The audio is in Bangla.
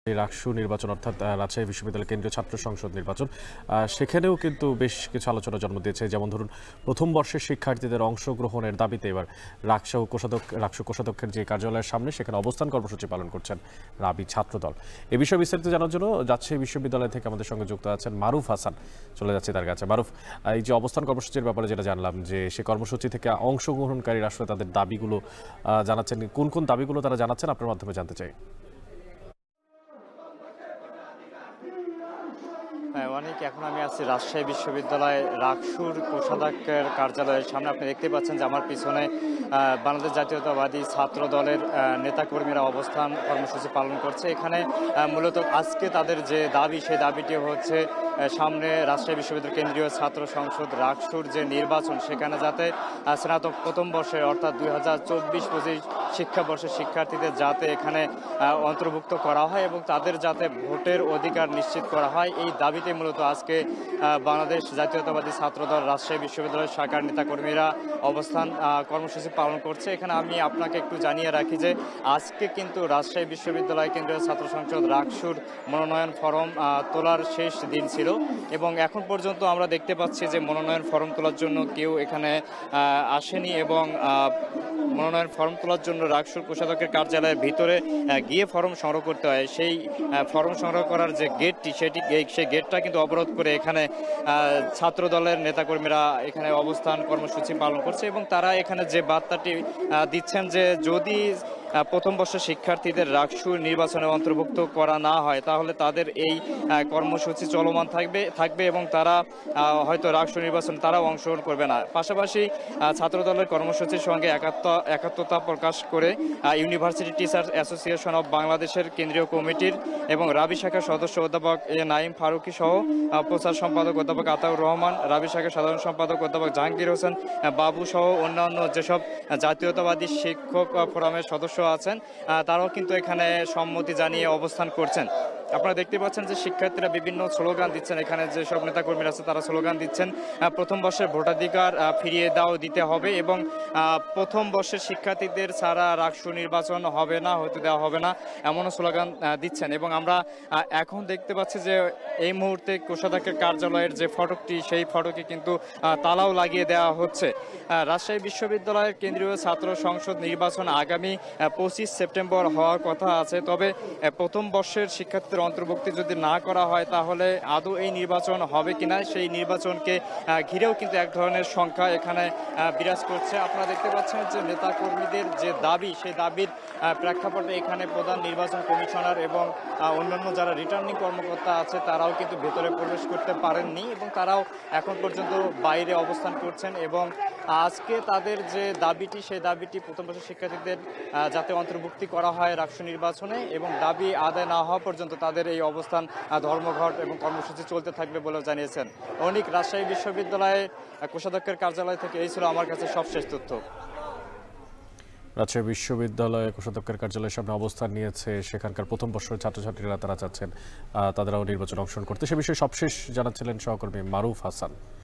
রাকসু নির্বাচন অর্থাৎ রাজশাহী বিশ্ববিদ্যালয় কেন্দ্রীয় ছাত্র সংসদ নির্বাচন সেখানেও কিন্তু বেশ কিছু আলোচনা জন্ম দিয়েছে। যেমন ধরুন, প্রথম বর্ষের শিক্ষার্থীদের অংশগ্রহণের দাবিতে এবার রাকসু কোষাধ্যক্ষের যে কার্যালয়ের সামনে সেখানে অবস্থান কর্মসূচি পালন করছেন রাবি ছাত্রদল। এ বিষয়ে বিস্তারিত জানার জন্য রাজশাহী বিশ্ববিদ্যালয় থেকে আমাদের সঙ্গে যুক্ত আছেন মারুফ হাসান। চলে যাচ্ছে তার কাছে। মারুফ, এই যে অবস্থান কর্মসূচির ব্যাপারে যেটা জানলাম, যে সে কর্মসূচি থেকে অংশগ্রহণকারীরা আসলে তাদের দাবিগুলো জানাচ্ছেন, কোন কোন দাবিগুলো তারা জানাচ্ছেন আপনার মাধ্যমে জানতে চাই। হ্যাঁ, অনেক এখন আমি আছি রাজশাহী বিশ্ববিদ্যালয় রাকসুর কোষাধ্যক্ষের কার্যালয়ের সামনে। আপনি দেখতে পাচ্ছেন যে আমার পিছনে বাংলাদেশ জাতীয়তাবাদী ছাত্র দলের নেতাকর্মীরা অবস্থান কর্মসূচি পালন করছে। এখানে মূলত আজকে তাদের যে দাবি, সেই দাবিটি হচ্ছে সামনে রাজশাহী বিশ্ববিদ্যালয় কেন্দ্রীয় ছাত্র সংসদ রাকসুর যে নির্বাচন, সেখানে যাতে স্নাতক প্রথম বর্ষের অর্থাৎ 2024-25 শিক্ষাবর্ষের শিক্ষার্থীদের যাতে এখানে অন্তর্ভুক্ত করা হয় এবং তাদের যাতে ভোটের অধিকার নিশ্চিত করা হয়, এই দাবিতে মূলত আজকে বাংলাদেশ জাতীয়তাবাদী ছাত্রদল রাজশাহী বিশ্ববিদ্যালয়ের শাখার নেতাকর্মীরা অবস্থান কর্মসূচি পালন করছে। এখানে আমি আপনাকে একটু জানিয়ে রাখি যে আজকে কিন্তু রাজশাহী বিশ্ববিদ্যালয় কেন্দ্রীয় ছাত্র সংসদ রাকসুর মনোনয়ন ফরম তোলার শেষ দিন ছিল এবং এখন পর্যন্ত আমরা দেখতে পাচ্ছি যে মনোনয়ন ফরম তোলার জন্য কেউ এখানে আসেনি এবং মনোনয়ন ফর্ম তোলার জন্য রাকসুর কোষাধ্যক্ষের কার্যালয়ের ভিতরে গিয়ে ফর্ম সংগ্রহ করতে হয়। সেই ফর্ম সংগ্রহ করার যে গেটটি, সেই গেটটা কিন্তু অবরোধ করে এখানে ছাত্র দলের নেতাকর্মীরা এখানে অবস্থান কর্মসূচি পালন করছে এবং তারা এখানে যে বার্তাটি দিচ্ছেন যে যদি প্রথম বর্ষের শিক্ষার্থীদের রাকসু নির্বাচনে অন্তর্ভুক্ত করা না হয় তাহলে তাদের এই কর্মসূচি চলমান থাকবে এবং তারা হয়তো রাকসু নির্বাচনে তারাও অংশগ্রহণ করবে না। পাশাপাশি ছাত্রদলের কর্মসূচির সঙ্গে একাত্মতা প্রকাশ করে ইউনিভার্সিটি টিচার্স অ্যাসোসিয়েশন অব বাংলাদেশের কেন্দ্রীয় কমিটির এবং রাবি শাখার সদস্য অধ্যাপক নাইম ফারুকি সহ প্রচার সম্পাদক অধ্যাপক আতাউর রহমান, রাবি শাখার সাধারণ সম্পাদক অধ্যাপক জাহাঙ্গীর হোসেন বাবু সহ অন্যান্য যেসব জাতীয়তাবাদী শিক্ষক ফোরামের সদস্য আছেন তারাও কিন্তু এখানে সম্মতি জানিয়ে অবস্থান করছেন। আপনারা দেখতে পাচ্ছেন যে শিক্ষার্থীরা বিভিন্ন স্লোগান দিচ্ছেন। এখানে যেসব নেতাকর্মীরা আছে তারা স্লোগান দিচ্ছেন প্রথম বর্ষের ভোটাধিকার ফিরিয়ে দিতে হবে এবং প্রথম বর্ষের শিক্ষার্থীদের ছাড়া রাকসু নির্বাচন হবে না, হতে দেওয়া হবে না, এমনও স্লোগান দিচ্ছেন। এবং আমরা এখন দেখতে পাচ্ছি যে এই মুহূর্তে কোষাধ্যক্ষের কার্যালয়ের যে ফটকটি, সেই ফটকে কিন্তু তালাও লাগিয়ে দেওয়া হচ্ছে। রাজশাহী বিশ্ববিদ্যালয়ের কেন্দ্রীয় ছাত্র সংসদ নির্বাচন আগামী 25 সেপ্টেম্বর হওয়ার কথা আছে। তবে প্রথম বর্ষের শিক্ষার্থীদের অন্তর্ভুক্তি যদি না করা হয় তাহলে আদৌ এই নির্বাচন হবে কিনা, সেই নির্বাচনকে ঘিরেও কিন্তু এক ধরনের সংখ্যা এখানে বিরাজ করছে। আপনারা দেখতে পাচ্ছেন যে নেতাকর্মীদের যে দাবি, সেই দাবির প্রেক্ষাপটে এখানে প্রধান নির্বাচন কমিশনার এবং অন্যান্য যারা রিটার্নিং কর্মকর্তা আছে তারাও কিন্তু ভেতরে প্রবেশ করতে পারেননি এবং তারাও এখন পর্যন্ত বাইরে অবস্থান করছেন এবং আজকে তাদের যে দাবিটি, সেই দাবিটি প্রথম বর্ষের শিক্ষার্থীদের যাতে অন্তর্ভুক্তি করা হয় রাকসু নির্বাচনে এবং দাবি আদায় না হওয়া পর্যন্ত তাদের এই অবস্থান ধর্মঘট এবং কর্মসূচি চলতে থাকবে বলেও জানিয়েছেন। অনেক রাজশাহী বিশ্ববিদ্যালয়ে কোষাধ্যক্ষের কার্যালয় থেকে এই ছিল আমার কাছে সবশেষ তথ্য। রাজশাহী বিশ্ববিদ্যালয়ে কোষাধ্যক্ষের কার্যালয়ের সামনে অবস্থান নিয়েছে সেখানকার প্রথম বর্ষের ছাত্রছাত্রীরা, তারা চাচ্ছেন তাদেরও নির্বাচনে অংশগ্রহণ করতে। সে বিষয়ে সবশেষ জানাচ্ছিলেন সহকর্মী মারুফ হাসান।